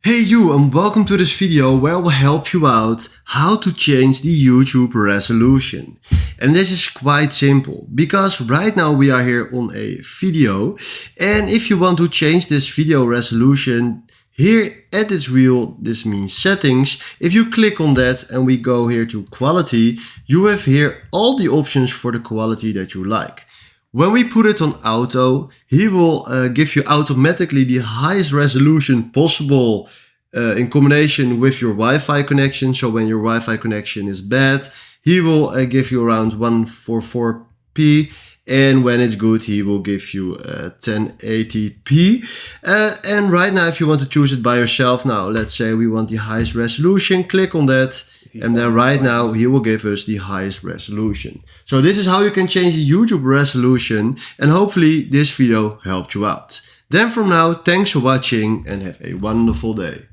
Hey you, and welcome to this video where I will help you out how to change the YouTube resolution. And this is quite simple because right now we are here on a video, and if you want to change this video resolution here at this wheel, this means settings. If you click on that and we go here to quality, you have here all the options for the quality that you like. When we put it on auto, he will give you automatically the highest resolution possible in combination with your Wi-Fi connection. So when your Wi-Fi connection is bad, he will give you around 144p. And when it's good, he will give you 1080p. And right now, if you want to choose it by yourself, now let's say we want the highest resolution, click on that. And then right now he will give us the highest resolution. So this is how you can change the YouTube resolution, and hopefully this video helped you out. Then from now, thanks for watching and have a wonderful day.